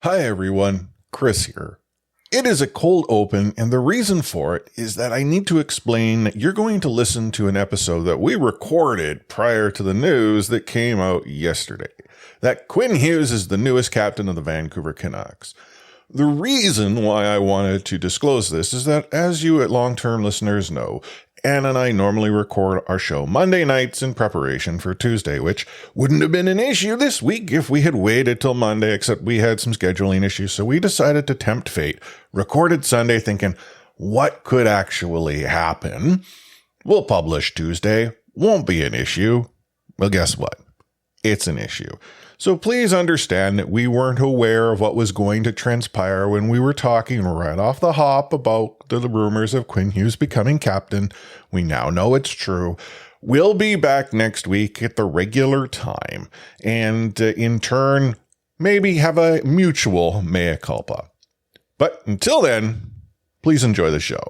Hi everyone, Chris here. It is a cold open, and the reason for it is that I need to explain that you're going to listen to an episode that we recorded prior to the news that came out yesterday. That Quinn Hughes is the newest captain of the Vancouver Canucks. The reason why I wanted to disclose this is that, as you long-term listeners know, Anna and I normally record our show Monday nights in preparation for Tuesday, which wouldn't have been an issue this week if we had waited till Monday, except we had some scheduling issues. So we decided to tempt fate, recorded Sunday thinking, what could actually happen? We'll publish Tuesday. Won't be an issue. Well, guess what? It's an issue. So please understand that we weren't aware of what was going to transpire when we were talking right off the hop about the rumors of Quinn Hughes becoming captain. We now know it's true. We'll be back next week at the regular time and in turn, maybe have a mutual mea culpa. But until then, please enjoy the show.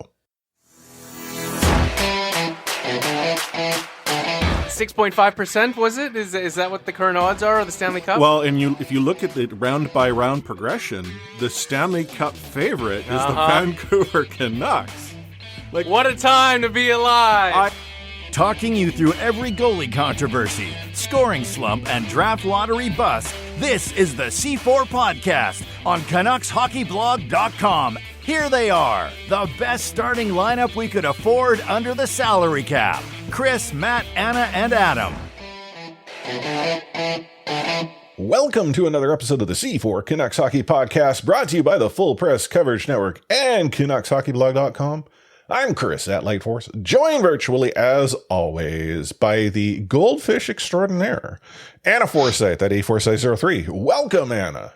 6.5%, was it? Is that what the current odds are of the Stanley Cup? Well, and if you look at the round-by-round progression, the Stanley Cup favorite is the Vancouver Canucks. What a time to be alive! Talking you through every goalie controversy, scoring slump, and draft lottery bust, this is the C4 Podcast on CanucksHockeyBlog.com. Here they are, the best starting lineup we could afford under the salary cap. Chris, Matt, Anna, and Adam. Welcome to another episode of the C4 Canucks Hockey Podcast, brought to you by the Full Press Coverage Network and CanucksHockeyBlog.com. I'm Chris at Lightforce, joined virtually, as always, by the Goldfish Extraordinaire, Anna Forsyth at A-Forsyth03. Welcome, Anna.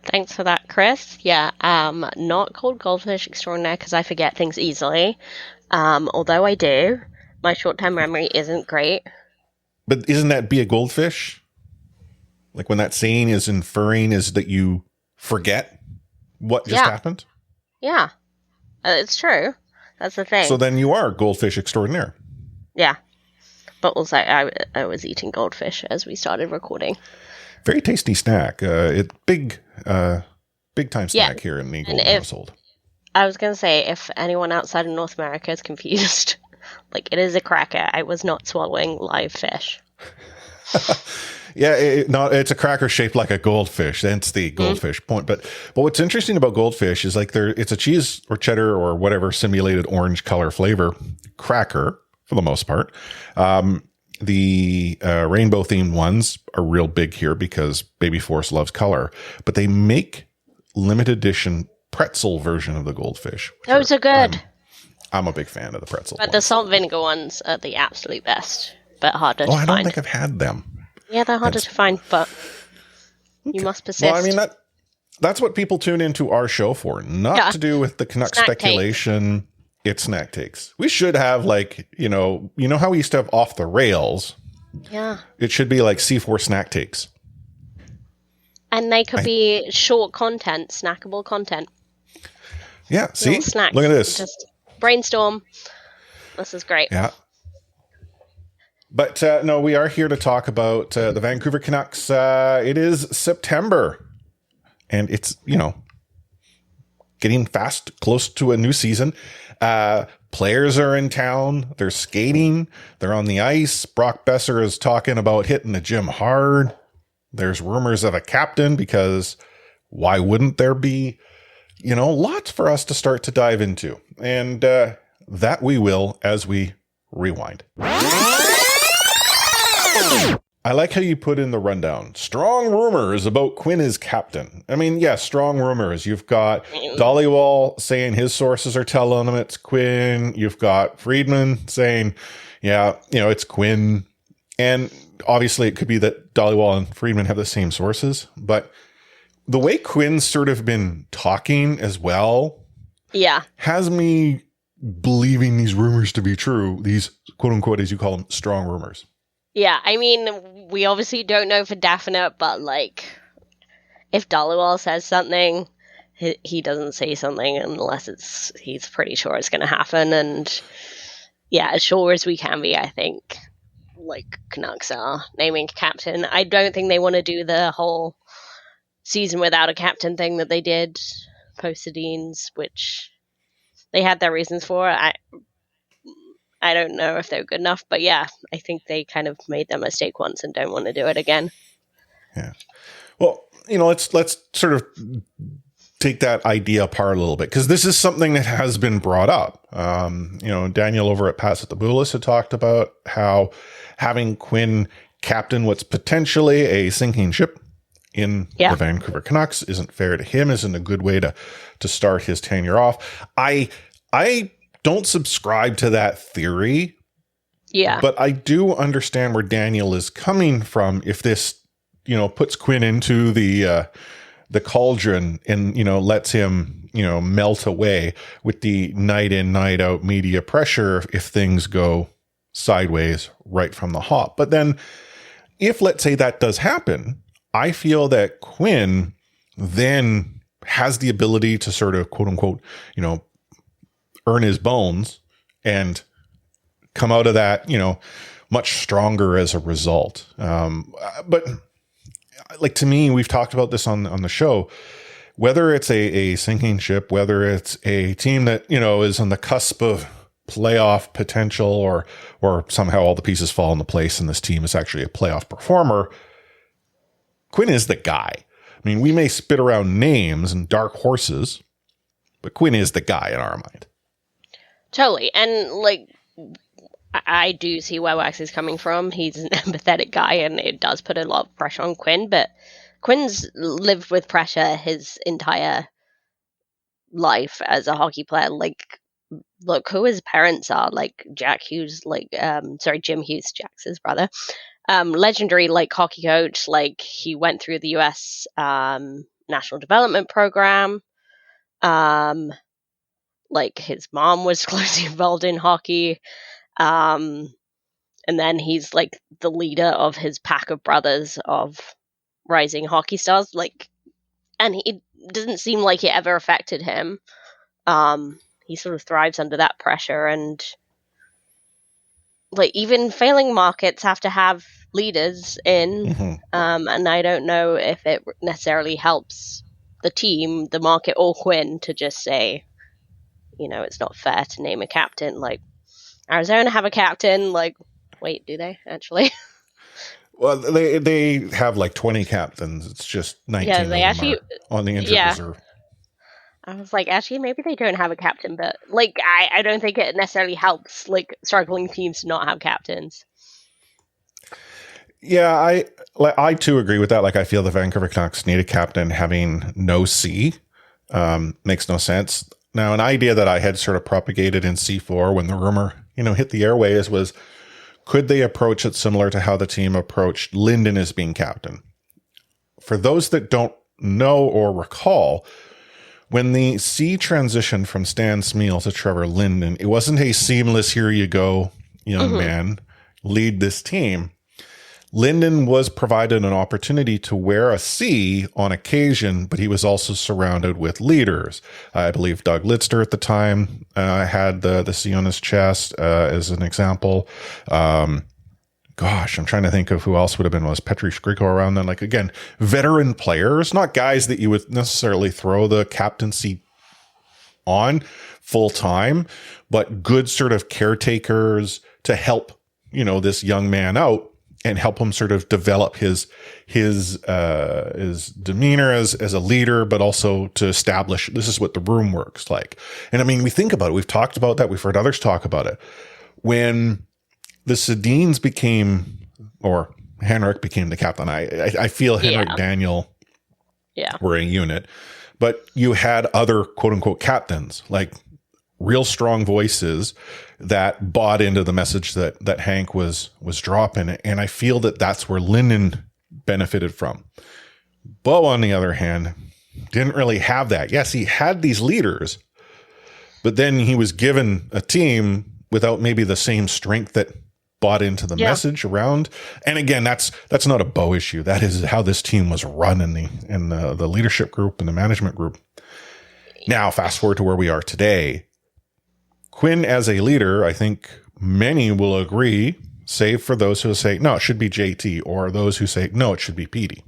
Thanks for that, Chris. Yeah, not called Goldfish Extraordinaire because I forget things easily. Although I do. My short-term memory isn't great. But isn't that be a goldfish? Like when that saying is inferring is that you forget what just happened? Yeah, it's true. That's the thing. So then you are Goldfish Extraordinaire. Yeah. But also, I was eating goldfish as we started recording. Very tasty snack. It's big time snack here in the Golden household. I was going to say, if anyone outside of North America is confused, like, it is a cracker. I was not swallowing live fish. Yeah, it's a cracker shaped like a goldfish. That's the goldfish point. But what's interesting about goldfish is like it's a cheese or cheddar or whatever simulated orange color flavor cracker for the most part. The rainbow themed ones are real big here because Baby Force loves color, but they make limited edition pretzel version of the goldfish. Those are good. I'm a big fan of the pretzel. But the salt vinegar ones are the absolute best, but harder to find. I don't think I've had them. Yeah, they're harder to find, but you must persist. Well, I mean, that's what people tune into our show for, not to do with the Canuck speculation. It's snack takes. We should have you know how we used to have off the rails? Yeah. It should be like C4 snack takes. And they could be short content, snackable content. Yeah, see? Snacks. Look at this. Just brainstorm. This is great. Yeah. But no, we are here to talk about the Vancouver Canucks. It is September. And it's, getting close to a new season. Players are in town. They're skating. They're on the ice. Brock Besser is talking about hitting the gym hard. There's rumors of a captain because why wouldn't there be? Lots for us to start to dive into. And that we will as we rewind. I like how you put in the rundown. Strong rumors about Quinn as captain. I mean, yeah, strong rumors. You've got Dollywall saying his sources are telling him it's Quinn. You've got Friedman saying, yeah, it's Quinn. And obviously it could be that Dollywall and Friedman have the same sources. But the way Quinn's sort of been talking as well has me believing these rumors to be true. These, quote unquote, as you call them, strong rumors. Yeah, I mean, we obviously don't know for definite, but, if Dollywall says something, he doesn't say something unless he's pretty sure it's going to happen, and, yeah, as sure as we can be, I think, Canucks are naming captain. I don't think they want to do the whole season without a captain thing that they did post Sedin's, which they had their reasons for. I don't know if they're good enough, but yeah, I think they kind of made their mistake once and don't want to do it again. Yeah. Well, let's sort of take that idea apart a little bit, because this is something that has been brought up. Daniel over at Pass at the Boulis had talked about how having Quinn captain what's potentially a sinking ship in the Vancouver Canucks isn't fair to him, isn't a good way to start his tenure off. I don't subscribe to that theory. Yeah. But I do understand where Daniel is coming from if this, puts Quinn into the cauldron and, lets him, melt away with the night in, night out media pressure if things go sideways right from the hop. But then if, let's say, that does happen, I feel that Quinn then has the ability to sort of, quote unquote, earn his bones and come out of that, much stronger as a result. But like, to me, we've talked about this on the show, whether it's a sinking ship, whether it's a team that, is on the cusp of playoff potential or somehow all the pieces fall into place and this team is actually a playoff performer, Quinn is the guy. I mean, we may spit around names and dark horses, but Quinn is the guy in our mind. Totally. And I do see where Wax is coming from. He's an empathetic guy, and it does put a lot of pressure on Quinn, but Quinn's lived with pressure his entire life as a hockey player. Look who his parents are. Jack Hughes, Jim Hughes, Jack's his brother. Legendary, hockey coach. He went through the U.S. National Development Program. His mom was closely involved in hockey. And then he's the leader of his pack of brothers of rising hockey stars. And it doesn't seem like it ever affected him. He sort of thrives under that pressure, and even failing markets have to have leaders in. Mm-hmm. And I don't know if it necessarily helps the team, the market, or Quinn to just say, it's not fair to name a captain. Arizona have a captain. Wait, do they actually? Well, they have 20 captains. It's just 19 of them are on the injured reserve. I was actually, maybe they don't have a captain, but I don't think it necessarily helps struggling teams to not have captains. Yeah, I too agree with that. I feel the Vancouver Canucks need a captain. Having no C makes no sense. Now, an idea that I had sort of propagated in C4 when the rumor, hit the airways was, could they approach it similar to how the team approached Linden as being captain? For those that don't know or recall, when the C transitioned from Stan Smeal to Trevor Linden, it wasn't a seamless, here you go, young man, lead this team. Linden was provided an opportunity to wear a C on occasion, but he was also surrounded with leaders. I believe Doug Lidster at the time had the C on his chest as an example. I'm trying to think of who else would have been. Was Petri Skriko around then? Again, veteran players, not guys that you would necessarily throw the captaincy on full time, but good sort of caretakers to help, this young man out and help him sort of develop his demeanor as a leader, but also to establish this is what the room works like. And I mean, we think about it. We've talked about that. We've heard others talk about it. When the Sedins or Henrik became the captain, I feel Henrik Daniel were a unit, but you had other quote unquote captains, real strong voices that bought into the message that Hank was dropping. And I feel that that's where Linden benefited from. Bo, on the other hand, didn't really have that. Yes, he had these leaders, but then he was given a team without maybe the same strength that bought into the message around. And again, that's not a Bo issue. That is how this team was run in the leadership group and the management group. Now, fast forward to where we are today. Quinn as a leader, I think many will agree, save for those who say, no, it should be JT, or those who say, no, it should be Petey.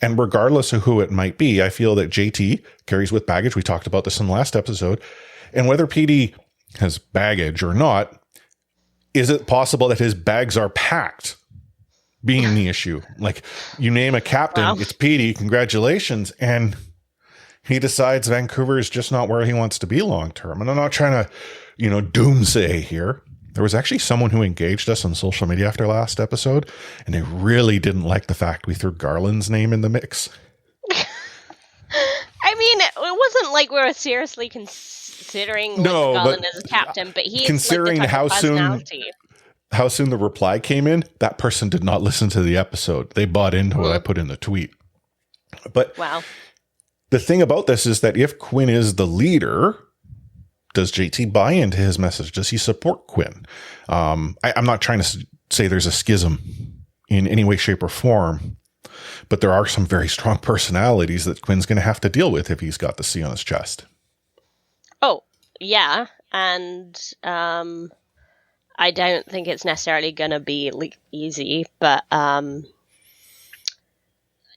And regardless of who it might be, I feel that JT carries with baggage. We talked about this in the last episode. And whether Petey has baggage or not, is it possible that his bags are packed being the issue? Like, you name a captain, wow, it's Petey, congratulations. And he decides Vancouver is just not where he wants to be long term. And I'm not trying to, doomsay here. There was actually someone who engaged us on social media after last episode, and they really didn't like the fact we threw Garland's name in the mix. I mean, it wasn't like we were seriously considering Garland as a captain, but he's considering like how soon the reply came in, that person did not listen to the episode. They bought into what I put in the tweet. But wow. The thing about this is that if Quinn is the leader, does JT buy into his message? Does he support Quinn? I'm not trying to say there's a schism in any way, shape, or form, but there are some very strong personalities that Quinn's going to have to deal with if he's got the C on his chest. Oh, yeah. And I don't think it's necessarily going to be easy, but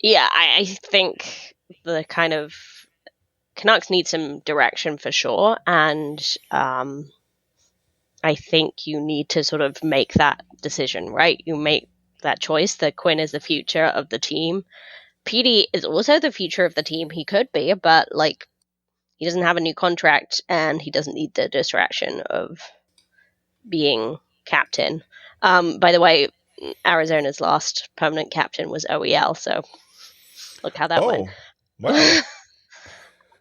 yeah, I think the kind of Canucks need some direction for sure, and I think you need to sort of make that decision, right? You make that choice that Quinn is the future of the team. Petey is also the future of the team. He could be, but he doesn't have a new contract, and he doesn't need the distraction of being captain. By the way, Arizona's last permanent captain was OEL, so look how that went. Wow.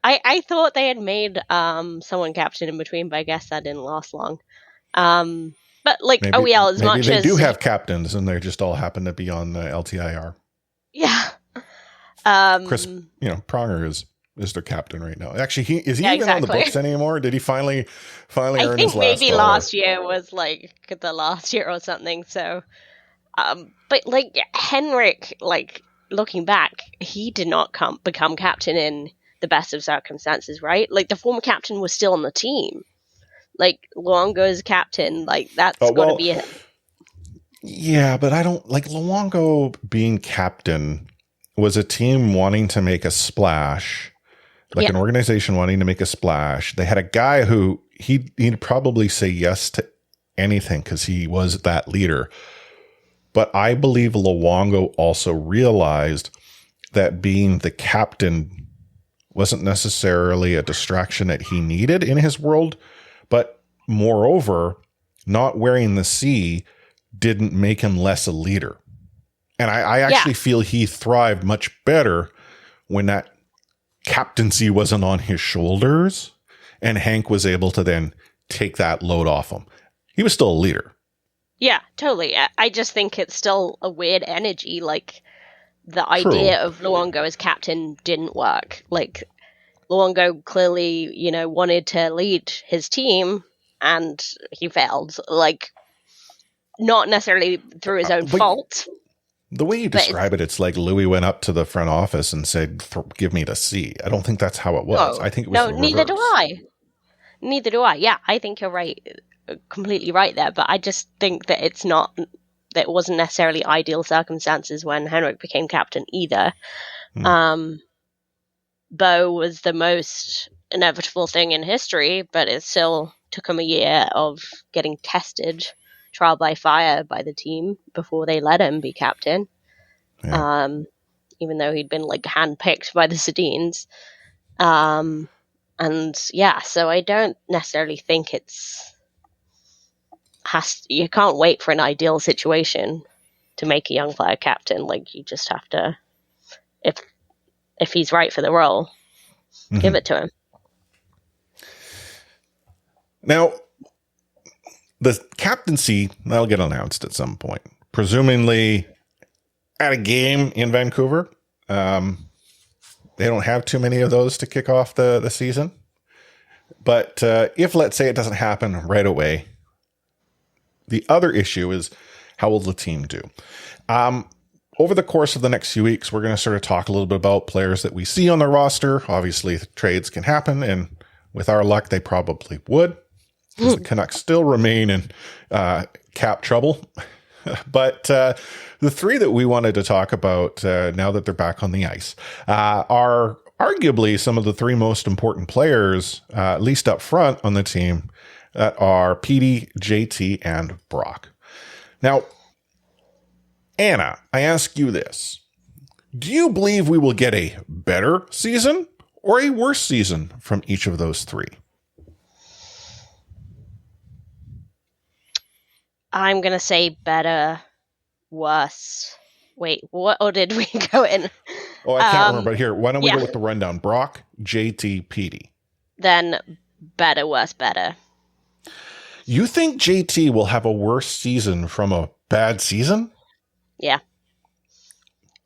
I thought they had made someone captain in between, but I guess that didn't last long. But maybe, OEL, as much as they do have captains, and they just all happen to be on the LTIR. Yeah. Chris, Pronger is their captain right now. Actually, is he even on the books anymore? Did he finally earn his last dollar? I think maybe last year was the last year or something. So, but Henrik, looking back, he did not become captain in the best of circumstances, right? The former captain was still on the team. Luongo's captain, that's got to be it. Yeah, but I don't Luongo being captain was a team wanting to make a splash, an organization wanting to make a splash. They had a guy who he'd probably say yes to anything because he was that leader. But I believe Luongo also realized that being the captain wasn't necessarily a distraction that he needed in his world, but moreover, not wearing the C didn't make him less a leader. And I actually feel he thrived much better when that captaincy wasn't on his shoulders and Hank was able to then take that load off him. He was still a leader. Yeah, totally. I just think it's still a weird energy. The idea of Luongo as captain didn't work. Luongo clearly, wanted to lead his team, and he failed. Not necessarily through his own fault. The way you describe it's like Louis went up to the front office and said, "Give me the C." I don't think that's how it was. I think it was neither do I. Neither do I. Yeah, I think you're right, completely right there. But I just think that that it wasn't necessarily ideal circumstances when Henrik became captain either. Bo was the most inevitable thing in history, but it still took him a year of getting tested, trial by fire by the team before they let him be captain. Yeah. Even though he'd been handpicked by the Sedins. So I don't necessarily think you can't wait for an ideal situation to make a young player captain. You just have to, if he's right for the role, give it to him. Now, the captaincy, that'll get announced at some point, presumably at a game in Vancouver. They don't have too many of those to kick off the season. But if, let's say, it doesn't happen right away, the other issue is how will the team do? Over the course of the next few weeks, we're going to sort of talk a little bit about players that we see on the roster. Obviously, trades can happen, and with our luck, they probably would, because the Canucks still remain in cap trouble. But the three that we wanted to talk about now that they're back on the ice are arguably some of the three most important players, at least up front on the team, that are Petey, JT, and Brock. Now, Anna, I ask you this. Do you believe we will get a better season or a worse season from each of those three? I'm going to say better, worse. Wait, what order did we go in? Oh, I can't remember. But here, why don't we yeah. go with the rundown? Brock, JT, Petey. Then better, worse, better. You think JT will have a worse season from a bad season? Yeah.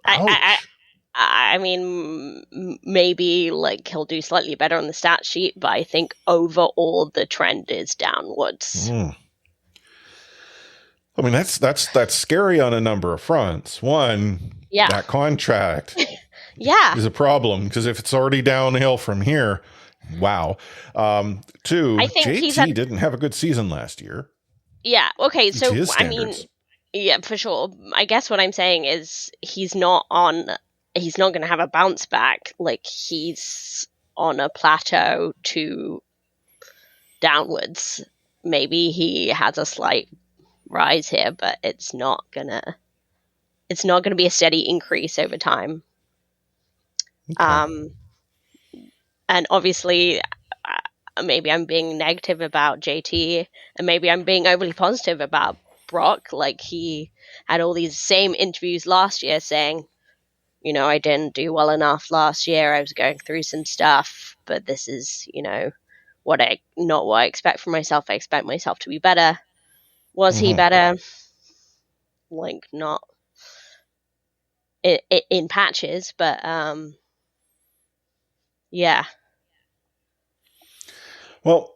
I mean, maybe like he'll do slightly better on the stat sheet, but I think overall the trend is downwards. I mean, that's scary on a number of fronts. One, that contract is a problem because if it's already downhill from here, wow. Two, I think JT didn't have a good season last year. Yeah. Okay. So I mean, standards. yeah, for sure. I guess what I'm saying is he's not going to have a bounce back. Like he's on a plateau to downwards. Maybe he has a slight rise here, but it's not gonna be a steady increase over time. Okay. And obviously, maybe I'm being negative about JT, and maybe I'm being overly positive about Brock. Like he had all these same interviews last year saying, you know, I didn't do well enough last year. I was going through some stuff, but this is, you know, not what I expect from myself. I expect myself to be better. Was he better? Like not in patches, but yeah. Well,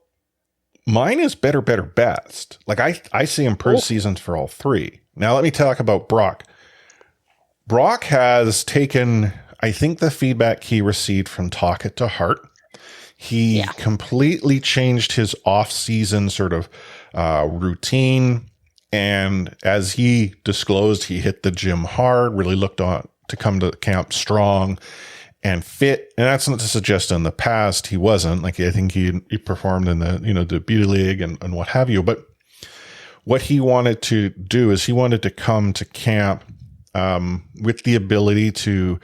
mine is better, best. Like I see improved seasons for all three. Now let me talk about Brock. Brock has taken, I think, the feedback he received from Talk It to heart. He completely changed his off-season sort of routine. And as he disclosed, he hit the gym hard, really looked on to come to camp strong and fit. And that's not to suggest in the past he wasn't. Like I think he performed in the, you know, the beauty league and what have you. But what he wanted to do is he wanted to come to camp with the ability to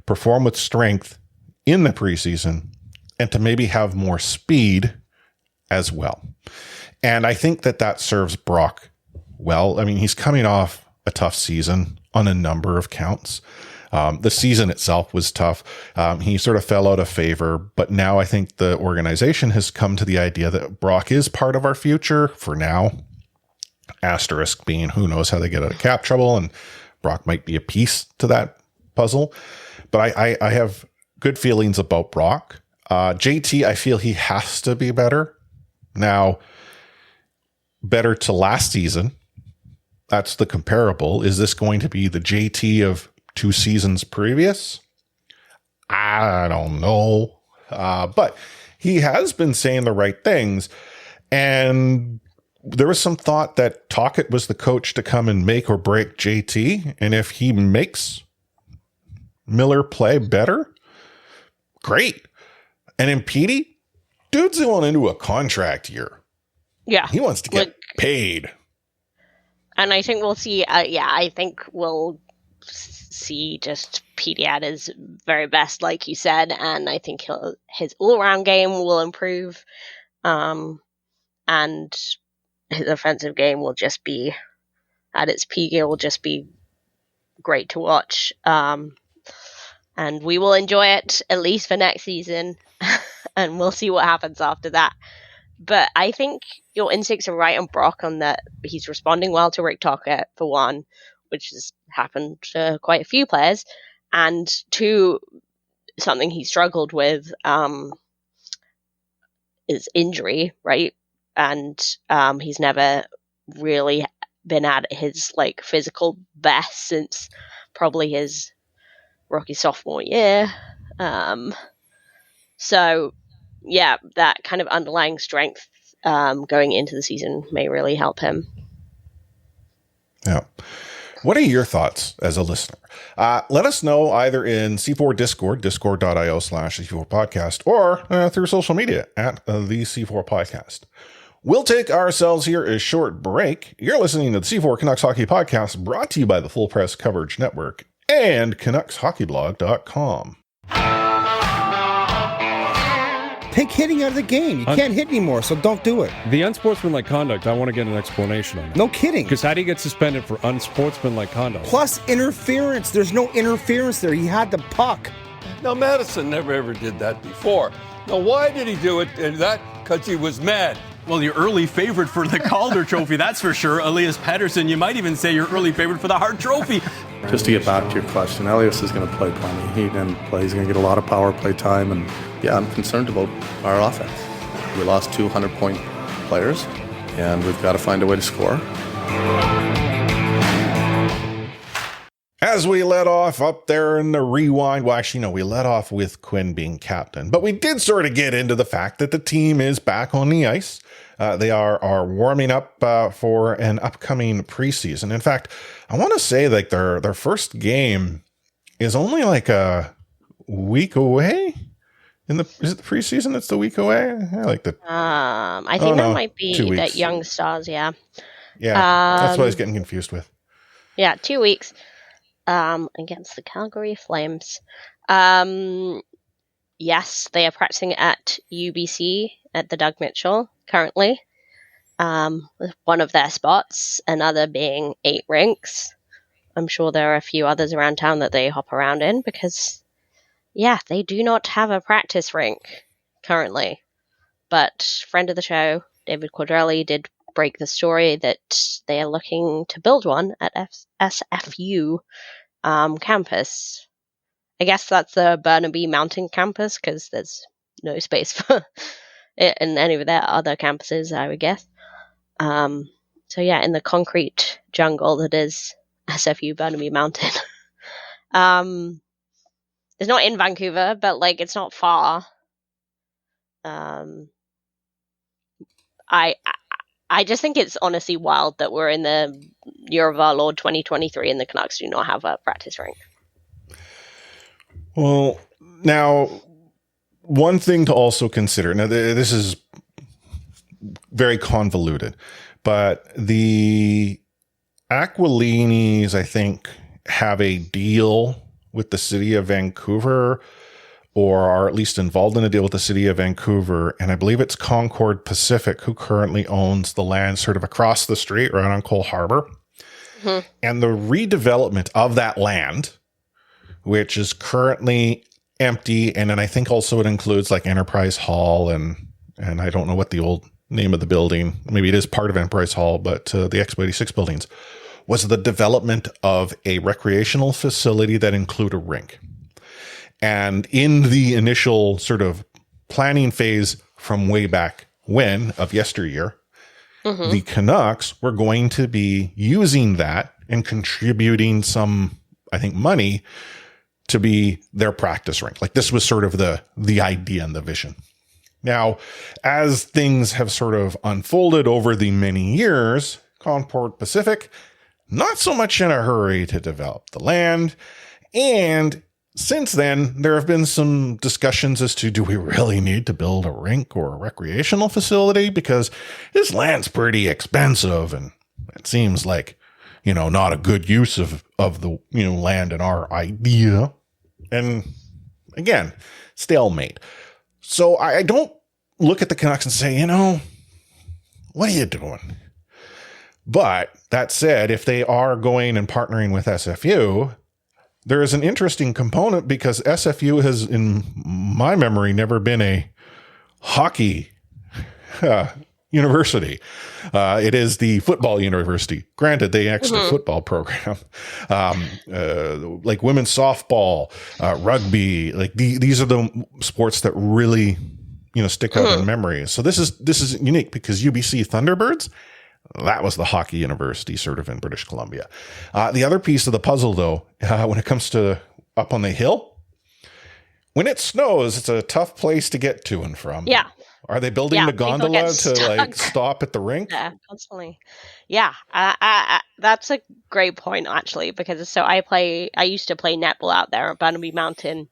perform with strength in the preseason and to maybe have more speed as well. And I think that serves Brock well. I mean, he's coming off a tough season on a number of counts. The season itself was tough. He sort of fell out of favor, but now I think the organization has come to the idea that Brock is part of our future for now. Asterisk being who knows how they get out of cap trouble, and Brock might be a piece to that puzzle. But I have good feelings about Brock. JT, I feel he has to be better. Now, better to last season. That's the comparable. Is this going to be the JT of 2 seasons previous? I don't know. But he has been saying the right things. And there was some thought that Talkett was the coach to come and make or break JT. And if he makes Miller play better, great. And in Petey, dude's going into a contract year. Yeah. He wants to get paid. And I think we'll see, I think we'll see just Petey at his very best, like you said, and I think his all-around game will improve, and his offensive game will just be at its peak. It will just be great to watch, and we will enjoy it at least for next season, and we'll see what happens after that. But I think your instincts are right on Brock on that he's responding well to Rick Tocchet, for one, which has happened to quite a few players, and two, something he struggled with is injury, right? And he's never really been at his like physical best since probably his rookie sophomore year. So yeah, that kind of underlying strength going into the season may really help him. Yeah. What are your thoughts as a listener? Let us know either in C4 Discord, discord.io/C4 podcast, or through social media at the C4 podcast. We'll take ourselves here a short break. You're listening to the C4 Canucks Hockey Podcast, brought to you by the Full Press Coverage Network and CanucksHockeyBlog.com. Take hitting out of the game. You can't hit anymore, so don't do it. The unsportsmanlike conduct, I want to get an explanation on it. No kidding. Because how do you get suspended for unsportsmanlike conduct? Plus interference. There's no interference there. He had the puck. Now, Madison never ever did that before. Now, why did he do it? And that because he was mad. Well, your early favorite for the Calder Trophy, that's for sure. Elias Pettersson, you might even say your early favorite for the Hart Trophy. Just to get back to your question, Elias is going to play plenty. He didn't play. He's going to get a lot of power play time. And, yeah, I'm concerned about our offense. We lost 200-point players, and we've got to find a way to score. As we let off up there in the rewind, well, actually, no, we let off with Quinn being captain, but we did sort of get into the fact that the team is back on the ice. They are warming up for an upcoming preseason. In fact, I want to say like their first game is only like a week away. Is it the preseason? It's the week away. I think that might be that Young Stars. Yeah. Yeah, that's what I was getting confused with. Yeah, 2 weeks. Against the Calgary Flames. Yes, they are practicing at UBC at the Doug Mitchell currently. With one of their spots, another being 8 rinks. I'm sure there are a few others around town that they hop around in because, yeah, they do not have a practice rink currently. But friend of the show, David Quadrelli, did break the story that they are looking to build one at SFU campus. I guess that's the Burnaby Mountain campus because there's no space for it in any of their other campuses, I would guess. So yeah, in the concrete jungle that is SFU Burnaby Mountain. It's not in Vancouver, but like it's not far. I just think it's honestly wild that we're in the year of our Lord 2023 and the Canucks do not have a practice rink. Well, now, one thing to also consider, now this is very convoluted, but the Aquilinis, I think, have a deal with the city of Vancouver, or are at least involved in a deal with the city of Vancouver. And I believe it's Concord Pacific who currently owns the land sort of across the street right on Cole Harbor. Mm-hmm. And the redevelopment of that land, which is currently empty. And then I think also it includes like Enterprise Hall and I don't know what the old name of the building, maybe it is part of Enterprise Hall, but the Expo 86 buildings, was the development of a recreational facility that include a rink. And in the initial sort of planning phase from way back when, of yesteryear, mm-hmm. the Canucks were going to be using that and contributing some, I think, money to be their practice rink. Like this was sort of the idea and the vision. Now, as things have sort of unfolded over the many years, Concord Pacific, not so much in a hurry to develop the land. And since then, there have been some discussions as to, do we really need to build a rink or a recreational facility? Because this land's pretty expensive and it seems like, not a good use of the, land in our idea. And again, stalemate. So I don't look at the Canucks and say, what are you doing? But that said, if they are going and partnering with SFU, there is an interesting component because SFU has, in my memory, never been a hockey university. It is the football university. Granted, they actually mm-hmm. football program, like women's softball, rugby. Like these are the sports that really, stick out mm-hmm. in memory. So this is unique because UBC Thunderbirds. That was the hockey university sort of in British Columbia. The other piece of the puzzle, though, when it comes to up on the hill, when it snows, it's a tough place to get to and from. Yeah. Are they building Yeah, the people gondola get to like stuck. stop at the rink? Yeah, constantly. Yeah, that's a great point actually, because so I used to play netball out there at Burnaby Mountain,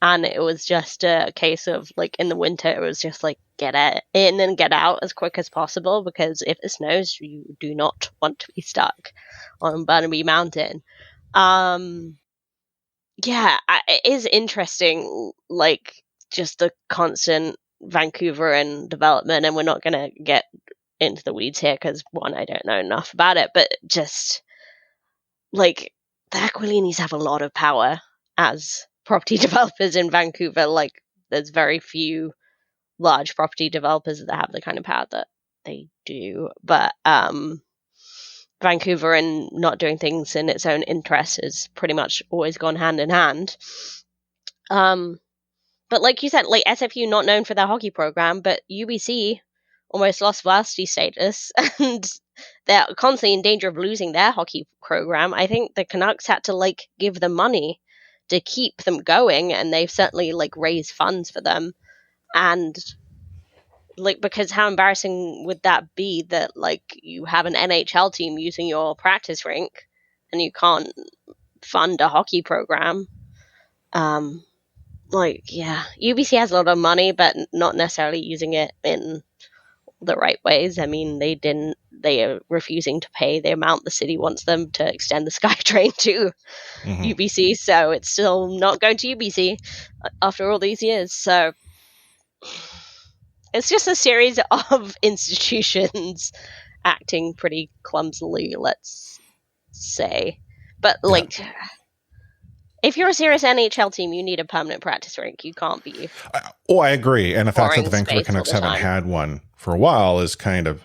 and it was just a case of like in the winter it was just like get in and get out as quick as possible, because if it snows you do not want to be stuck on Burnaby Mountain. Yeah, it is interesting, like just the constant Vancouver and development, and we're not going to get into the weeds here because one, I don't know enough about it, but just like the Aquilinis have a lot of power as property developers in Vancouver. Like there's very few large property developers that have the kind of power that they do, but Vancouver and not doing things in its own interest has pretty much always gone hand in hand. But like you said, like SFU not known for their hockey program, but UBC almost lost varsity status and they're constantly in danger of losing their hockey program. I think the Canucks had to like give them money to keep them going, and they've certainly like raised funds for them. And like, because how embarrassing would that be that like you have an NHL team using your practice rink and you can't fund a hockey program? Like, yeah, UBC has a lot of money, but not necessarily using it in the right ways. I mean, they are refusing to pay the amount the city wants them to extend the SkyTrain to UBC, so it's still not going to UBC after all these years. So it's just a series of institutions acting pretty clumsily, let's say. But like, if you're a serious NHL team, you need a permanent practice rink. You can't be. I agree. And the fact that the Vancouver space all Canucks the haven't time. had one for a while is kind of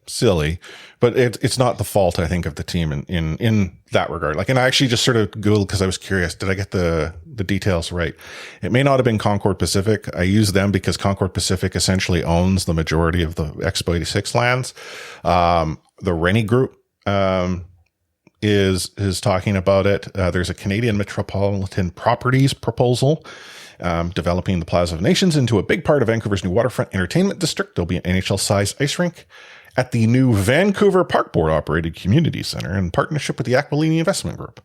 silly, but it's not the fault, I think, of the team in that regard. Like, and I actually just sort of Googled because I was curious, did I get the details right? It may not have been Concord Pacific. I use them because Concord Pacific essentially owns the majority of the Expo 86 lands. The Rennie Group, is talking about it. There's a Canadian Metropolitan Properties proposal developing the Plaza of Nations into a big part of Vancouver's new waterfront entertainment district. There'll be an NHL-sized ice rink at the new Vancouver Park Board-operated community center in partnership with the Aquilini Investment Group.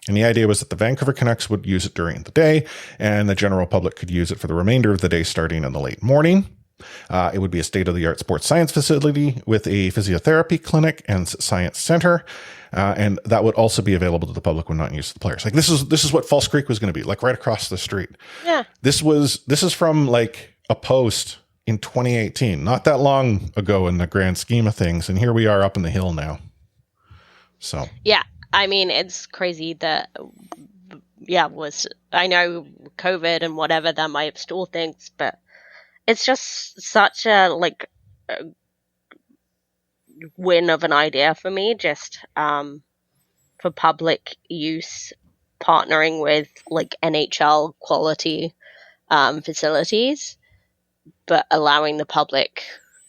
And the idea was that the Vancouver Canucks would use it during the day, and the general public could use it for the remainder of the day starting in the late morning. It would be a state-of-the-art sports science facility with a physiotherapy clinic and science center. And that would also be available to the public when not in use to the players. Like this is what False Creek was going to be, like right across the street. Yeah. This is from like a post in 2018, not that long ago in the grand scheme of things. And here we are up in the hill now. So Yeah, I mean, it's crazy that, I know COVID and whatever that might have stalled things, but it's just such a win of an idea for me, just for public use, partnering with like NHL quality facilities, but allowing the public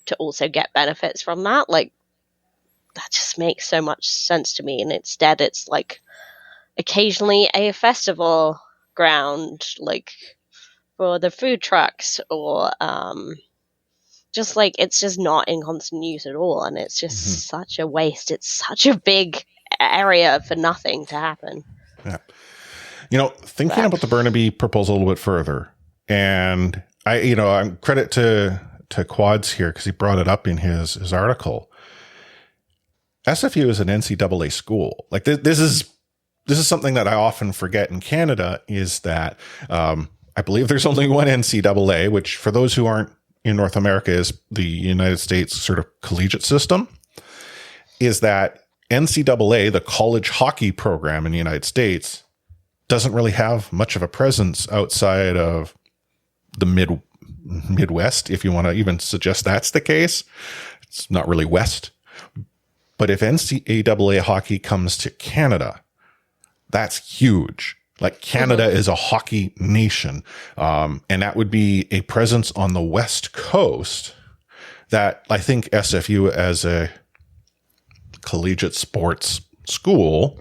to also get benefits from that. Like, that just makes so much sense to me. And instead it's like occasionally a festival ground, like for the food trucks, or just like it's just not in constant use at all, and it's just such a waste. It's such a big area for nothing to happen. Yeah, thinking about the Burnaby proposal a little bit further, and I'm credit to Quads here because he brought it up in his article. SFU is an NCAA school. Like this is something that I often forget in Canada, is that I believe there's only one NCAA, which for those who aren't in North America is the United States sort of collegiate system, is that NCAA, the college hockey program in the United States, doesn't really have much of a presence outside of the Midwest, if you want to even suggest that's the case. It's not really West. But if NCAA hockey comes to Canada, that's huge. Like Canada is a hockey nation. And that would be a presence on the West Coast that I think SFU as a collegiate sports school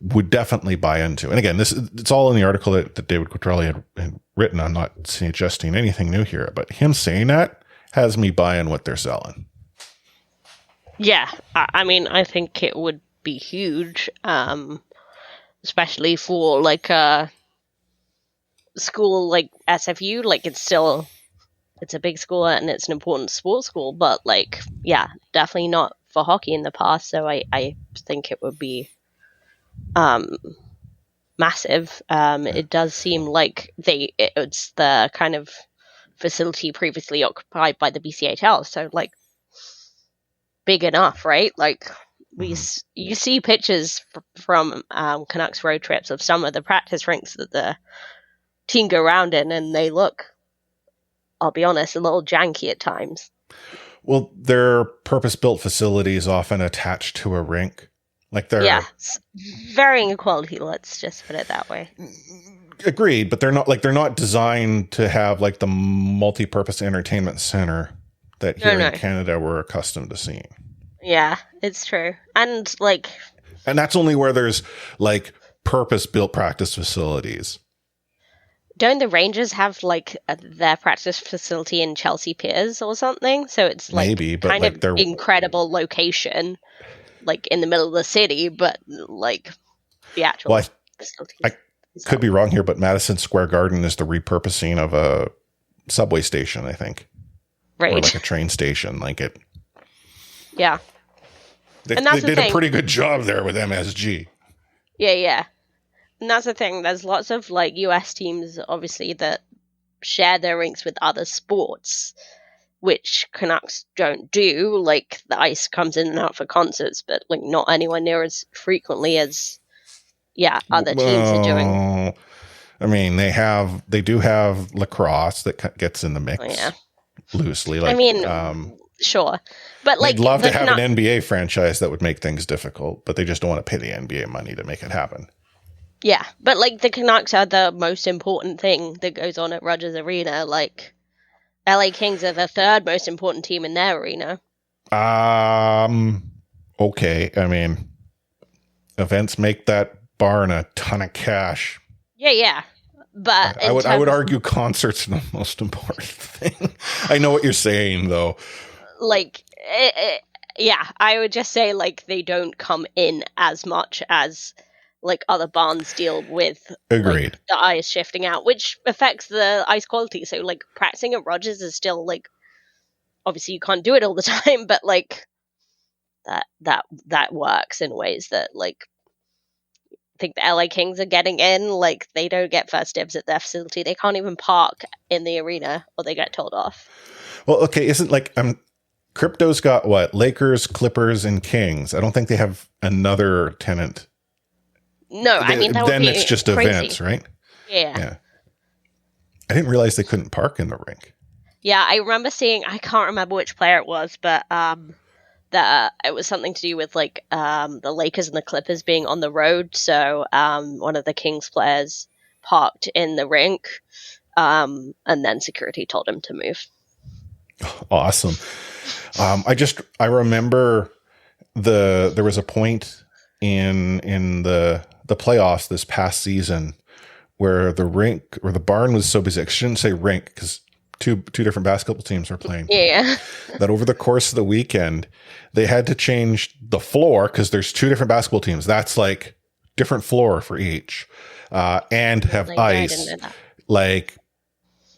would definitely buy into. And again, it's all in the article that David Quattrelli had written. I'm not suggesting anything new here, but him saying that has me buying what they're selling. Yeah, I mean, I think it would be huge, especially for like a school like SFU. Like it's a big school and it's an important sports school, but like, yeah, definitely not for hockey in the past. So I think it would be massive. It does seem like it's the kind of facility previously occupied by the BCHL, so like big enough, right? Like you see pictures from Canucks road trips of some of the practice rinks that the team go around in, and they look, I'll be honest, a little janky at times. Well, they're purpose-built facilities often attached to a rink. Like they're varying quality, let's just put it that way. Agreed, but they're not designed to have like the multi-purpose entertainment center that here in Canada we're accustomed to seeing. Yeah, it's true. And that's only where there's like purpose-built practice facilities. Don't the Rangers have like their practice facility in Chelsea Piers or something? So it's like maybe, but kind like of incredible location, like in the middle of the city, but like the actual facility. I could be wrong here, but Madison Square Garden is the repurposing of a subway station, I think. Right. Or like a train station, like it. Yeah. They did a pretty good job there with MSG. Yeah. And that's the thing. There's lots of like US teams, obviously, that share their rinks with other sports, which Canucks don't do. Like the ice comes in and out for concerts, but like not anywhere near as frequently as other teams are doing. I mean, they do have lacrosse that gets in the mix loosely. Like, I mean, sure, but like they'd love to have an NBA franchise that would make things difficult, but they just don't want to pay the NBA money to make it happen. Yeah, but like the Canucks are the most important thing that goes on at Rogers Arena. Like LA Kings are the third most important team in their arena. Okay. I mean, events make that barn a ton of cash. Yeah. But I would argue concerts are the most important thing. I know what you're saying, though. Like, I would just say like they don't come in as much as like other barns deal with. Agreed. Like, the ice shifting out, which affects the ice quality. So like practicing at Rogers is still like, obviously you can't do it all the time, but like that works in ways that like I think the LA Kings are getting in. Like they don't get first dibs at their facility. They can't even park in the arena or they get told off. Well, okay, isn't like Crypto's got what? Lakers, Clippers, and Kings. I don't think they have another tenant. No, I mean that then would be it's just crazy. events, right? Yeah. I didn't realize they couldn't park in the rink. Yeah, I remember seeing. I can't remember which player it was, but that it was something to do with like the Lakers and the Clippers being on the road. So one of the Kings players parked in the rink, and then security told him to move. Awesome. I remember there was a point in the playoffs this past season where the rink or the barn was so busy. I shouldn't say rink because two different basketball teams were playing. Yeah. That over the course of the weekend, they had to change the floor because there's two different basketball teams. That's like different floor for each, and have ice. Like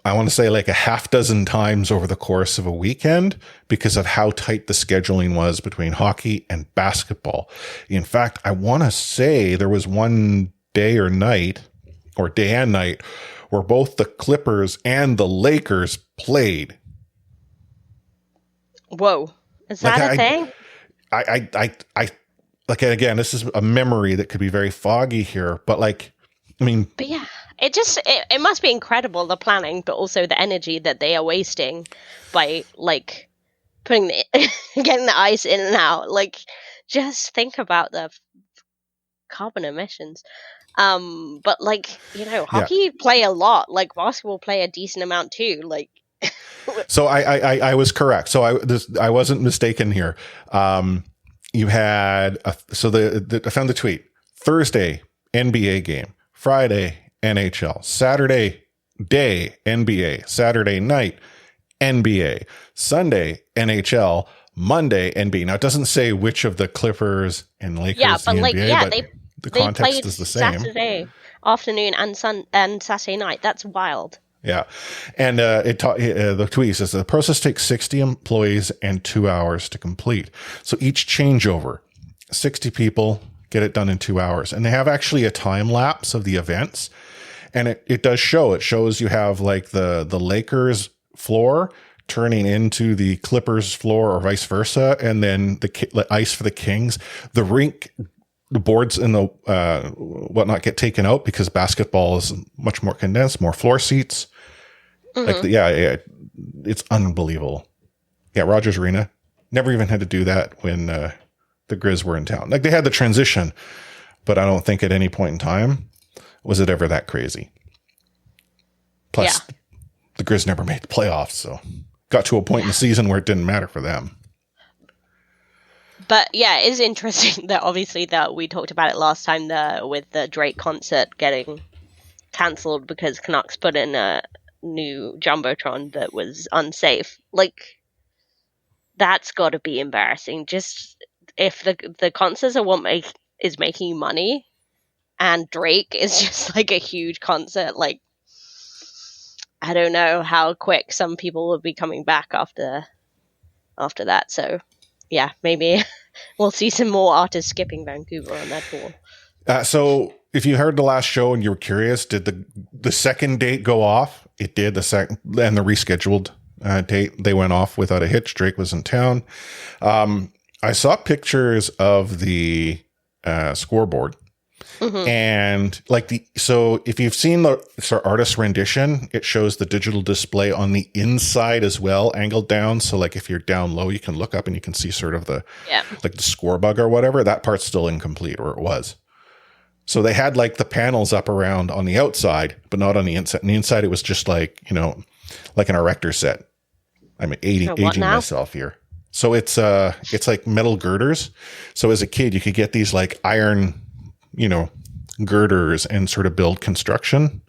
I want to say like a half dozen times over the course of a weekend because of how tight the scheduling was between hockey and basketball. In fact, I want to say there was one day and night where both the Clippers and the Lakers played. Whoa. Is that a thing? I like, again, this is a memory that could be very foggy here, but like, I mean, but yeah, it must be incredible, the planning, but also the energy that they are wasting by like getting the ice in and out. Like, just think about the carbon emissions. But like, you know, hockey play a lot, like basketball play a decent amount too. Like, so I was correct. So I wasn't mistaken here. You had I found the tweet. Thursday, NBA game. Friday, NHL. Saturday day, NBA. Saturday night, NBA. Sunday, NHL. Monday, NBA. Now, it doesn't say which of the Clippers and Lakers the NBA, but the context is the same. Saturday afternoon and Saturday night. That's wild. Yeah. And the tweet says the process takes 60 employees and 2 hours to complete. So each changeover, 60 people get it done in 2 hours. And they have actually a time lapse of the events. And it does show. It shows you have like the Lakers floor turning into the Clippers floor or vice versa. And then the ice for the Kings. The rink, the boards and the whatnot get taken out because basketball is much more condensed, more floor seats. Mm-hmm. It's unbelievable. Yeah, Rogers Arena never even had to do that when the Grizz were in town. Like they had the transition, but I don't think at any point in time was it ever that crazy. Plus, the Grizz never made the playoffs, so got to a point in the season where it didn't matter for them. But yeah, it is interesting that obviously that we talked about it last time with the Drake concert getting cancelled because Canucks put in a new Jumbotron that was unsafe. Like, that's got to be embarrassing. Just if the concerts are what is making you money, and Drake is just like a huge concert, like I don't know how quick some people will be coming back after that. So yeah, maybe we'll see some more artists skipping Vancouver on that tour. So if you heard the last show and you were curious, did the second date go off? It did. The second and the rescheduled date, they went off without a hitch. Drake was in town. I saw pictures of the scoreboard. Mm-hmm. And so if you've seen the artist rendition, it shows the digital display on the inside as well, angled down. So like if you're down low, you can look up and you can see sort of the score bug or whatever. That part's still incomplete, or it was. So they had like the panels up around on the outside, but not on the inside. On the inside, it was just like, like an erector set. I'm aging myself here. So it's like metal girders. So as a kid, you could get these like iron, girders and sort of build construction.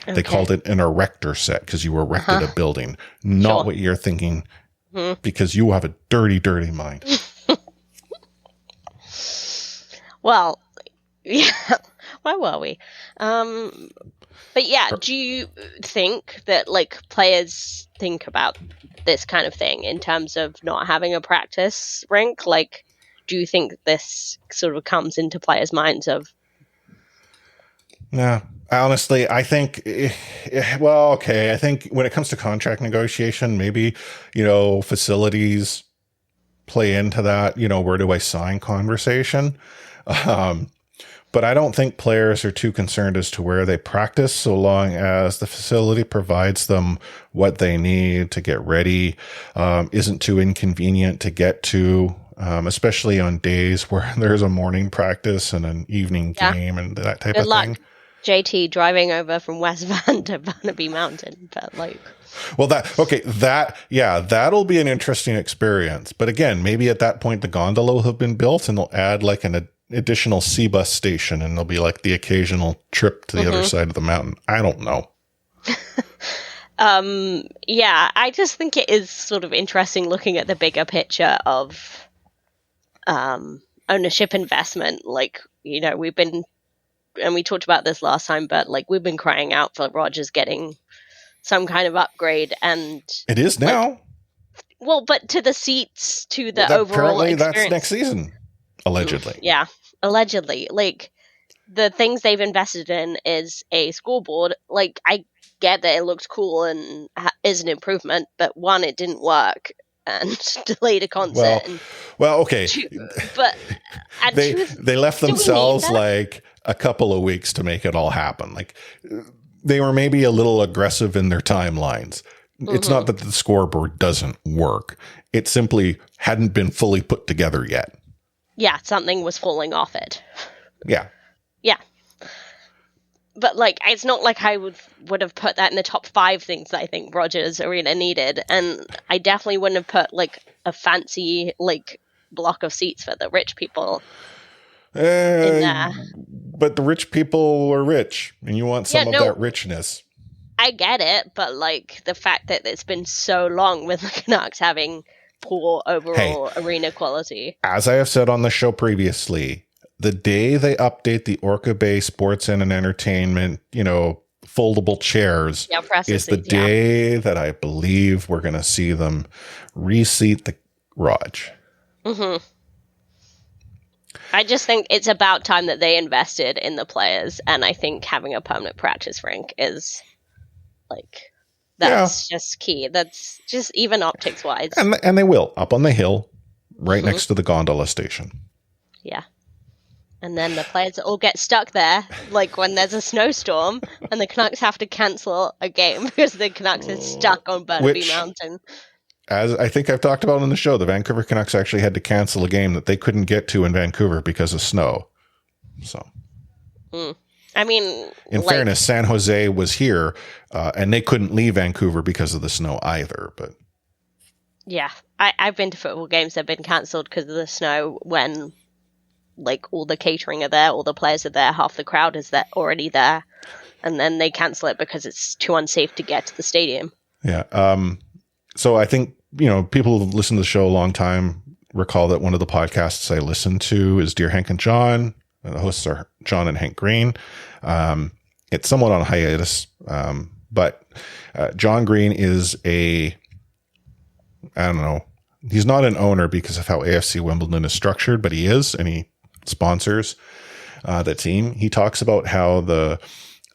Okay. They called it an erector set because you erected a building, not what you're thinking, because you have a dirty, dirty mind. Well, yeah. Where were we? But yeah, do you think that like players think about this kind of thing in terms of not having a practice rink? Like, do you think this sort of comes into players' minds of? No, honestly, I think, I think when it comes to contract negotiation, maybe, facilities play into that, where do I sign conversation? But I don't think players are too concerned as to where they practice, so long as the facility provides them what they need to get ready, isn't too inconvenient to get to, especially on days where there's a morning practice and an evening game and that type of thing. JT driving over from West Van to Burnaby Mountain, but like. Well, that'll be an interesting experience. But again, maybe at that point the gondola will have been built and they'll add like an additional C-bus station and there'll be like the occasional trip to the other side of the mountain. I don't know. I just think it is sort of interesting looking at the bigger picture of ownership investment. Like, we've been, and we talked about this last time, but like we've been crying out for Rogers getting some kind of upgrade, and it is now. But to the seats, to the overall apparently experience. That's next season, allegedly. Yeah, allegedly. Like the things they've invested in is a scoreboard. Like I get that it looks cool and is an improvement, but one, it didn't work and delayed a concert. Okay. But they left themselves like a couple of weeks to make it all happen. Like they were maybe a little aggressive in their timelines. It's not that the scoreboard doesn't work. It simply hadn't been fully put together yet. Yeah, something was falling off it. Yeah. Yeah. But like, it's not like I would have put that in the top 5 things that I think Rogers Arena needed. And I definitely wouldn't have put like a fancy like block of seats for the rich people. in there. But the rich people are rich, and you want some of that richness. I get it, but like the fact that it's been so long with the Canucks having poor overall arena quality. As I have said on the show previously, the day they update the Orca Bay Sports and Entertainment, foldable chairs is the day that I believe we're going to see them reseat the Raj. Mm-hmm. I just think it's about time that they invested in the players, and I think having a permanent practice rink is that's just key. That's just even optics wise. And they will up on the hill right next to the gondola station. Yeah. And then the players all get stuck there, like when there's a snowstorm and the Canucks have to cancel a game because the Canucks are stuck on Burnaby Mountain. As I think I've talked about on the show, the Vancouver Canucks actually had to cancel a game that they couldn't get to in Vancouver because of snow. So, I mean, in fairness, San Jose was here, and they couldn't leave Vancouver because of the snow either. But yeah, I've been to football games that have been cancelled because of the snow when, all the catering are there, all the players are there, half the crowd is there already there, and then they cancel it because it's too unsafe to get to the stadium. Yeah. So I think, people who've listened to the show a long time recall that one of the podcasts I listened to is Dear Hank and John. The hosts are John and Hank Green. It's somewhat on hiatus, but John Green is I don't know, he's not an owner because of how AFC Wimbledon is structured, but he is, and he sponsors the team. He talks about how the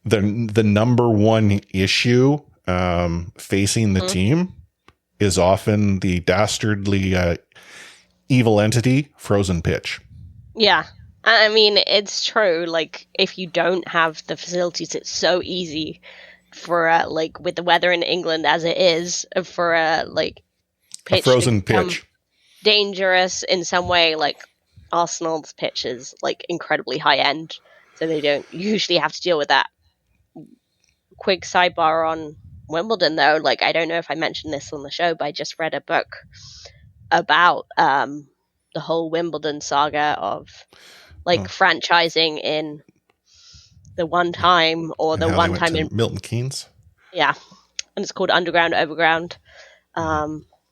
number one issue facing the team is often the dastardly evil entity, frozen pitch. Yeah. I mean, it's true. If you don't have the facilities, it's so easy for, with the weather in England as it is, for a frozen pitch. Dangerous in some way. Arsenal's pitch is, incredibly high end, so they don't usually have to deal with that. Quick sidebar on Wimbledon, though. I don't know if I mentioned this on the show, but I just read a book about the whole Wimbledon saga of franchising in the one time or the one time in Milton Keynes. Yeah, and it's called Underground Overground,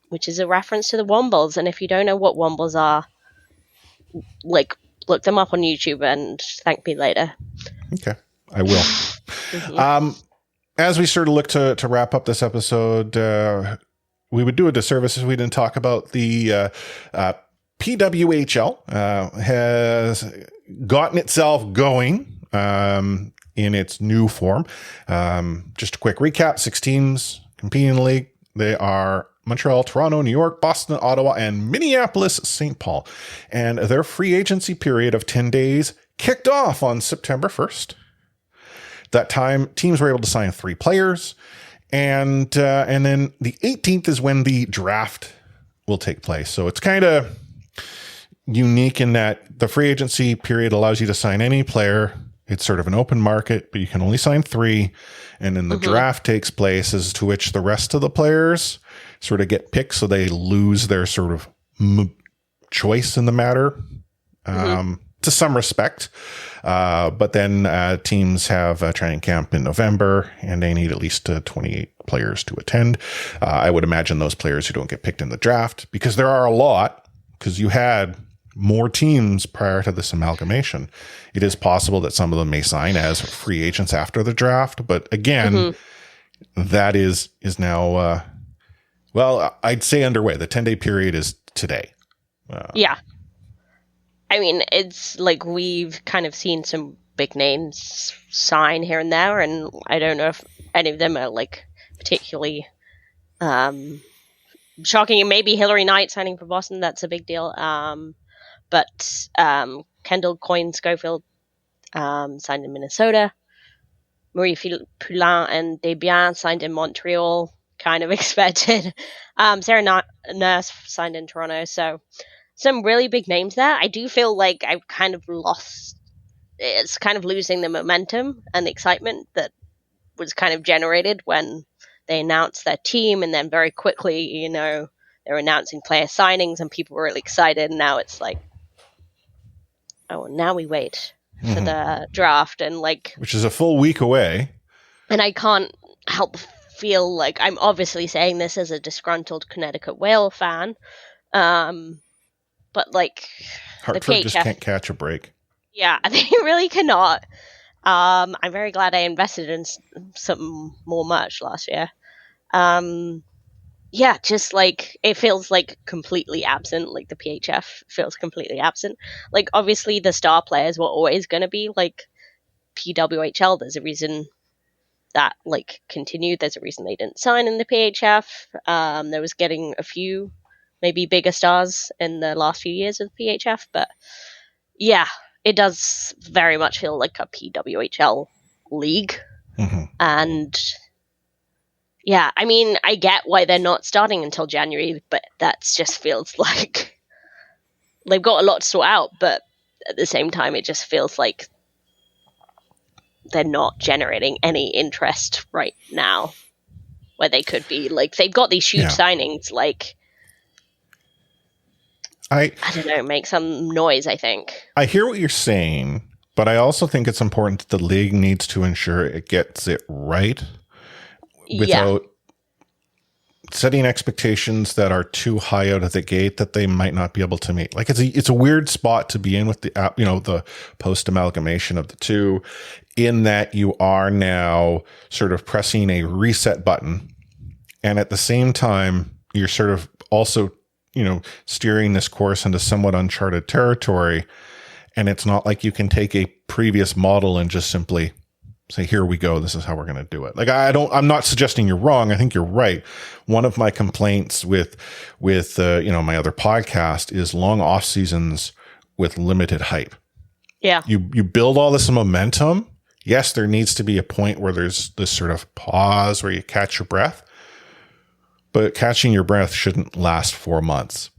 which is a reference to the Wombles. And if you don't know what Wombles are, look them up on YouTube and thank me later. Okay, I will. As we sort of look to wrap up this episode, we would do a disservice if we didn't talk about the PWHL has gotten itself going in its new form. Just a quick recap, 6 teams competing in the league. They are Montreal, Toronto, New York, Boston, Ottawa, and Minneapolis, St. Paul. And their free agency period of 10 days kicked off on September 1st. That time, teams were able to sign 3 players, and then the 18th is when the draft will take place. So it's kind of unique in that the free agency period allows you to sign any player. It's sort of an open market, but you can only sign 3, and then the draft takes place, as to which the rest of the players sort of get picked, so they lose their sort of choice in the matter. To some respect. But then teams have a training camp in November, and they need at least 28 players to attend. I would imagine those players who don't get picked in the draft, because there are a lot, because you had more teams prior to this amalgamation. It is possible that some of them may sign as free agents after the draft. But again, that is now, I'd say underway. The 10-day period is today. Yeah. I mean, it's we've kind of seen some big names sign here and there, and I don't know if any of them are particularly shocking. And maybe Hillary Knight signing for Boston, that's a big deal. But Kendall Coyne Schofield signed in Minnesota. Marie Poulin and Desbiens signed in Montreal, kind of expected. Sarah Nurse signed in Toronto, so some really big names there. I do feel like I've kind of it's kind of losing the momentum and the excitement that was kind of generated when they announced their team, and then very quickly, they're announcing player signings and people were really excited, and now it's now we wait for the draft, and like, which is a full week away. And I can't help feel like I'm obviously saying this as a disgruntled Connecticut Whale fan, but like Hartford just can't catch a break. Yeah, they really cannot. I'm very glad I invested in some more merch last year. Yeah, just like it feels like completely absent. Like the PHF feels completely absent. Like obviously the star players were always going to be like PWHL. There's a reason that like continued. There's a reason they didn't sign in the PHF. There was getting a few maybe bigger stars in the last few years of the PHF, but yeah, it does very much feel like a PWHL league. And yeah, I mean, I get why they're not starting until January, but that just feels like they've got a lot to sort out, but at the same time, it just feels like they're not generating any interest right now where they could be. Like, they've got these huge signings, like, I don't know, make some noise, I think. I hear what you're saying, but I also think it's important that the league needs to ensure it gets it right without setting expectations that are too high out of the gate that they might not be able to meet. Like it's a weird spot to be in with the the post amalgamation of the two, in that you are now sort of pressing a reset button, and at the same time you're sort of also steering this course into somewhat uncharted territory. And it's not like you can take a previous model and just simply say, here we go, this is how we're going to do it. Like, I'm not suggesting you're wrong. I think you're right. One of my complaints with my other podcast is long off seasons with limited hype. Yeah. You build all this momentum. Yes, there needs to be a point where there's this sort of pause where you catch your breath, but catching your breath shouldn't last 4 months.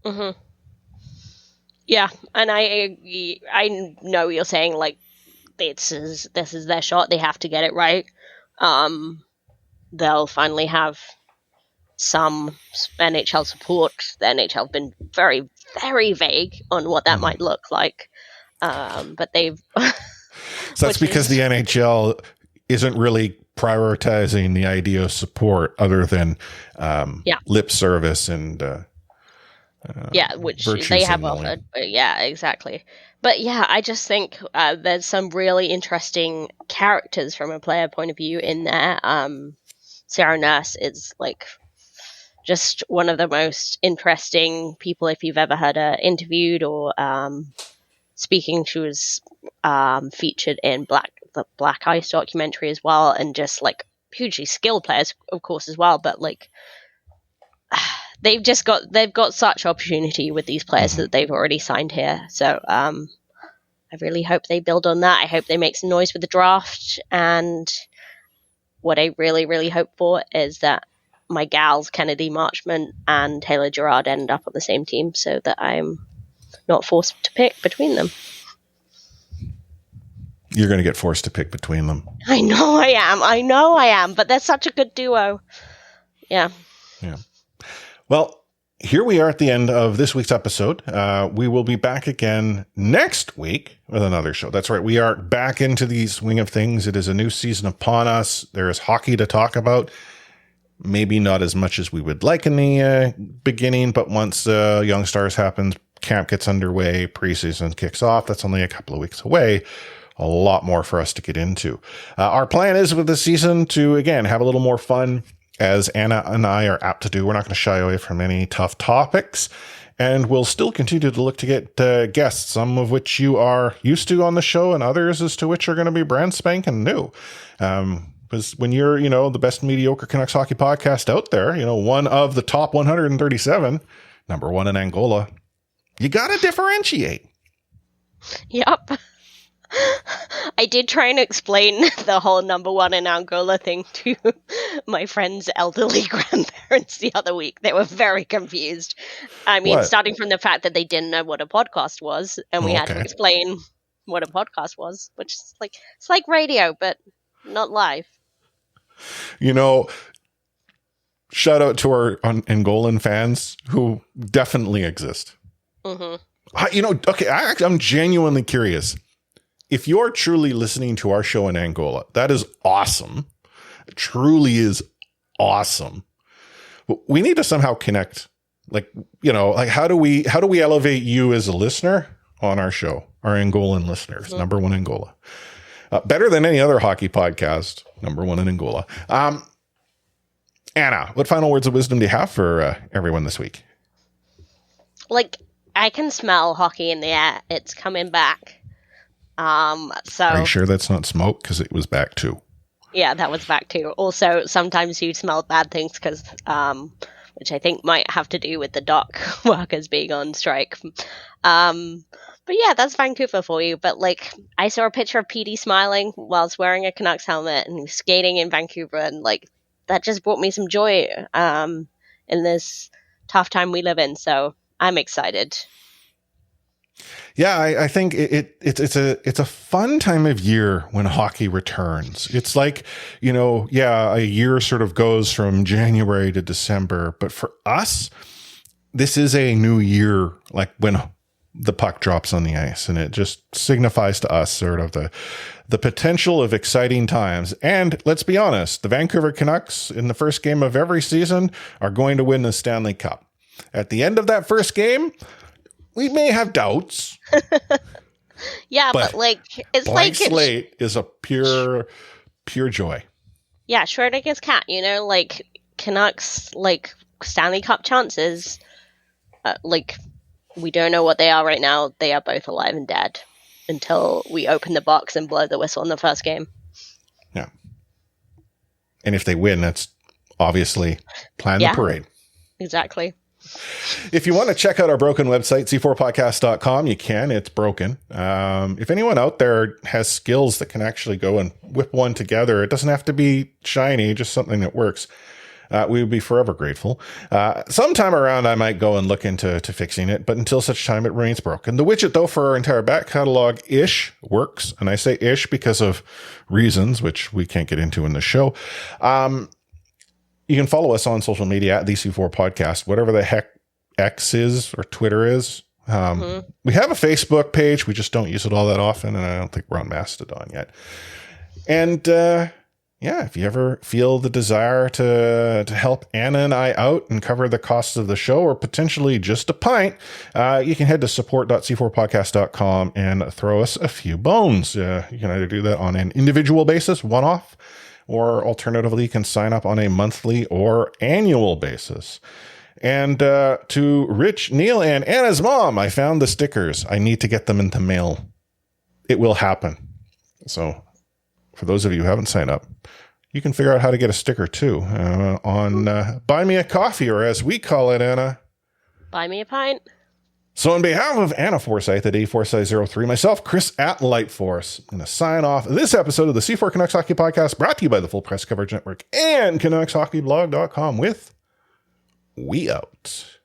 Mm-hmm. Yeah. And I know you're saying like, this is their shot. They have to get it right. They'll finally have some NHL support. The NHL have been very, very vague on what that might look like. But they've... So that's because the NHL isn't really prioritizing the idea of support other than lip service and which they have offered. Yeah, exactly. But yeah, I just think there's some really interesting characters from a player point of view in there. Sarah Nurse is like just one of the most interesting people if you've ever heard her interviewed or speaking. She was featured in the Black Ice documentary as well, and just like hugely skilled players, of course, as well. But like they've got such opportunity with these players that they've already signed here. So I really hope they build on that. I hope they make some noise with the draft. And what I really, really hope for is that my gals, Kennedy Marchman and Taylor Gerard, end up on the same team so that I'm not forced to pick between them. You're going to get forced to pick between them. I know I am. But they're such a good duo. Yeah. Yeah. Well, here we are at the end of this week's episode. We will be back again next week with another show. That's right. We are back into the swing of things. It is a new season upon us. There is hockey to talk about. Maybe not as much as we would like in the beginning, but once Young Stars happens, camp gets underway, preseason kicks off. That's only a couple of weeks away. A lot more for us to get into. Our plan is with this season to, again, have a little more fun, as Anna and I are apt to do. We're not going to shy away from any tough topics, and we'll still continue to look to get guests, some of which you are used to on the show, and others as to which are going to be brand spanking new. Because when you're, the best mediocre Canucks hockey podcast out there, one of the top 137, number one in Angola, you got to differentiate. Yep. I did try and explain the whole number one in Angola thing to my friend's elderly grandparents the other week. They were very confused. I mean, starting from the fact that they didn't know what a podcast was, and we had to explain what a podcast was, which is like, it's like radio, but not live. Shout out to our Angolan fans who definitely exist. Mm-hmm. Okay, I'm genuinely curious. If you're truly listening to our show in Angola, that is awesome. It truly is awesome. But we need to somehow connect. How do we elevate you as a listener on our show, our Angolan listeners, number one Angola, better than any other hockey podcast, number one in Angola. Anna, what final words of wisdom do you have for everyone this week? I can smell hockey in the air. It's coming back. Are you sure that's not smoke? Because it was back too. Yeah, that was back too. Also, sometimes you smell bad things because, which I think might have to do with the dock workers being on strike. But yeah, that's Vancouver for you. But I saw a picture of PD smiling whilst wearing a Canucks helmet and skating in Vancouver, and that just brought me some joy in this tough time we live in. So I'm excited. Yeah, I think it's a fun time of year when hockey returns. It's a year sort of goes from January to December, but for us, this is a new year, when the puck drops on the ice, and it just signifies to us sort of the potential of exciting times. And let's be honest, the Vancouver Canucks in the first game of every season are going to win the Stanley Cup. At the end of that first game, we may have doubts. Yeah, but it's blank slate is a pure joy. Yeah, Schrodinger's cat, Canucks, Stanley Cup chances, we don't know what they are right now. They are both alive and dead until we open the box and blow the whistle in the first game. Yeah. And if they win, that's obviously plan the parade. Exactly. If you want to check out our broken website, c4podcast.com, you can. It's broken. If anyone out there has skills that can actually go and whip one together, it doesn't have to be shiny, just something that works. We would be forever grateful. Sometime around, I might go and look into fixing it, but until such time, it remains broken. The widget, though, for our entire back catalog-ish works, and I say ish because of reasons, which we can't get into in the show. You can follow us on social media at the C4 Podcast, whatever the heck X is or Twitter is. We have a Facebook page. We just don't use it all that often, and I don't think we're on Mastodon yet. And if you ever feel the desire to help Anna and I out and cover the costs of the show, or potentially just a pint, you can head to support.c4podcast.com and throw us a few bones. You can either do that on an individual basis, one-off, or alternatively, you can sign up on a monthly or annual basis. And to Rich, Neil, and Anna's mom, I found the stickers. I need to get them into mail. It will happen. So for those of you who haven't signed up, you can figure out how to get a sticker too on Buy Me a Coffee, or as we call it, Anna, Buy Me a Pint. So on behalf of Anna Forsyth at A4Size03, myself, Chris at Lightforce, I'm going to sign off this episode of the C4 Canucks Hockey Podcast, brought to you by the Full Press Coverage Network and CanucksHockeyBlog.com with We Out.